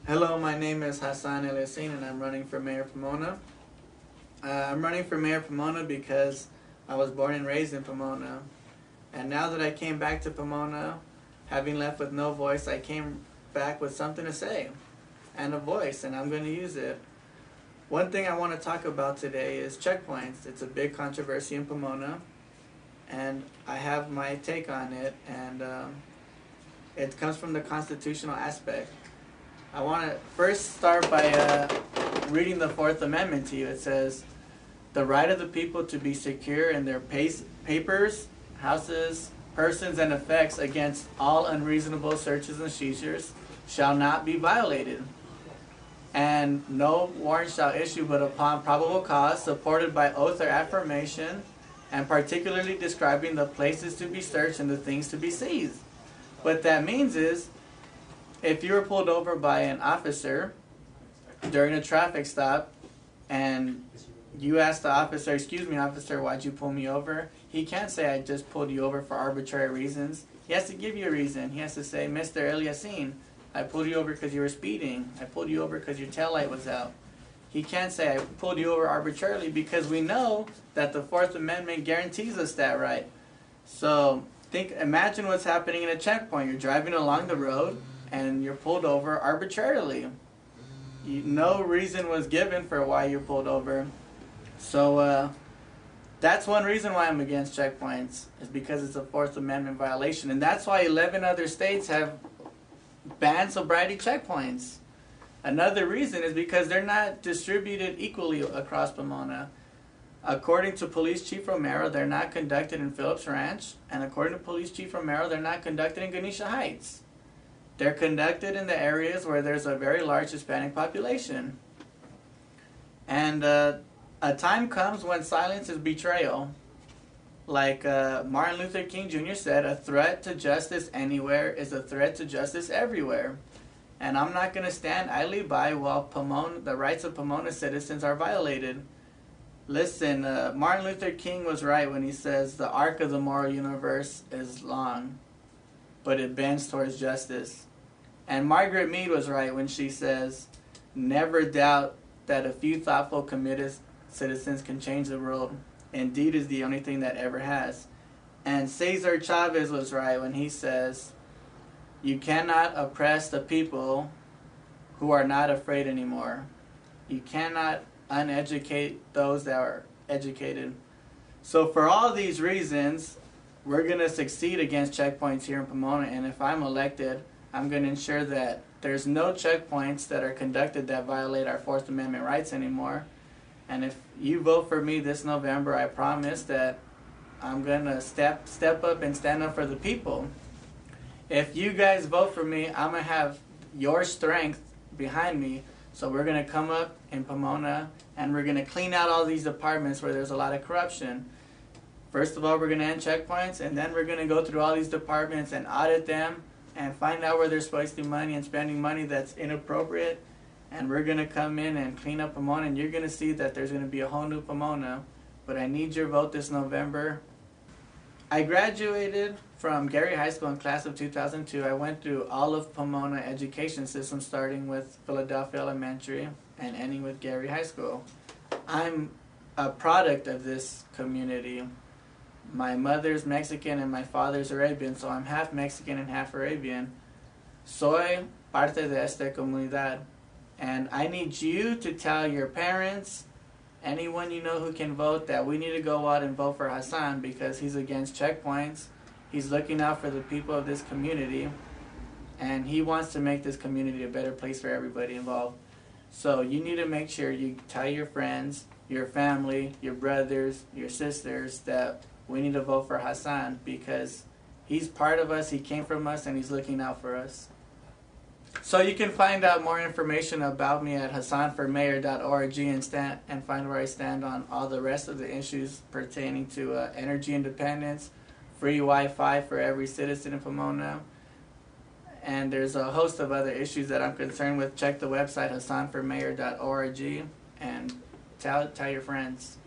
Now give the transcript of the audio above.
Hello, my name is Hassan Alyassin and I'm running for Mayor Pomona. I'm running for Mayor Pomona because I was born and raised in Pomona. And now that I came back to Pomona, having left with no voice, I came back with something to say and a voice, and I'm going to use it. One thing I want to talk about today is checkpoints. It's a big controversy in Pomona, and I have my take on it, and it comes from the constitutional aspect. I want to first start by reading the Fourth Amendment to you. It says, "The right of the people to be secure in their papers, houses, persons, and effects against all unreasonable searches and seizures shall not be violated. And no warrant shall issue but upon probable cause, supported by oath or affirmation, and particularly describing the places to be searched and the things to be seized." What that means is, if you were pulled over by an officer during a traffic stop and you ask the officer, "Excuse me, officer, why'd you pull me over?" He can't say, "I just pulled you over for arbitrary reasons." He has to give you a reason. He has to say, "Mr. Alyassin, I pulled you over because you were speeding. I pulled you over because your taillight was out." He can't say, "I pulled you over arbitrarily," because we know that the Fourth Amendment guarantees us that right. So imagine what's happening in a checkpoint. You're driving along the road and you're pulled over arbitrarily. No reason was given for why you're pulled over. So that's one reason why I'm against checkpoints, is because it's a Fourth Amendment violation. And that's why 11 other states have banned sobriety checkpoints. Another reason is because they're not distributed equally across Pomona. According to Police Chief Romero, they're not conducted in Phillips Ranch, and according to Police Chief Romero, they're not conducted in Ganesha Heights. They're conducted in the areas where there's a very large Hispanic population. And a time comes when silence is betrayal. Like Martin Luther King Jr. said, "A threat to justice anywhere is a threat to justice everywhere." And I'm not going to stand idly by while the rights of Pomona citizens are violated. Listen, Martin Luther King was right when he says the arc of the moral universe is long, but it bends towards justice. And Margaret Mead was right when she says, "Never doubt that a few thoughtful, committed citizens can change the world. Indeed is the only thing that ever has." And Cesar Chavez was right when he says, "You cannot oppress the people who are not afraid anymore. You cannot uneducate those that are educated." So for all these reasons, we're going to succeed against checkpoints here in Pomona. And if I'm elected, I'm going to ensure that there's no checkpoints that are conducted that violate our Fourth Amendment rights anymore. And if you vote for me this November, I promise that I'm going to step up and stand up for the people. If you guys vote for me, I'm going to have your strength behind me. So we're going to come up in Pomona and we're going to clean out all these departments where there's a lot of corruption. First of all, we're going to end checkpoints, and then we're going to go through all these departments and audit them and find out where they're wasting money and spending money that's inappropriate. And we're going to come in and clean up Pomona, and you're going to see that there's going to be a whole new Pomona. But I need your vote this November. I graduated from Gary High School in class of 2002. I went through all of Pomona education system, starting with Philadelphia Elementary and ending with Gary High School. I'm a product of this community. My mother's Mexican and my father's Arabian, so I'm half Mexican and half Arabian. Soy parte de esta comunidad. And I need you to tell your parents, anyone you know who can vote, that we need to go out and vote for Hassan because he's against checkpoints. He's looking out for the people of this community, and he wants to make this community a better place for everybody involved. So you need to make sure you tell your friends, your family, your brothers, your sisters that we need to vote for Hassan because he's part of us, he came from us, and he's looking out for us. So you can find out more information about me at hassanformayor.org and find where I stand on all the rest of the issues pertaining to energy independence, free Wi-Fi for every citizen in Pomona, and there's a host of other issues that I'm concerned with. Check the website hassanformayor.org and tell your friends.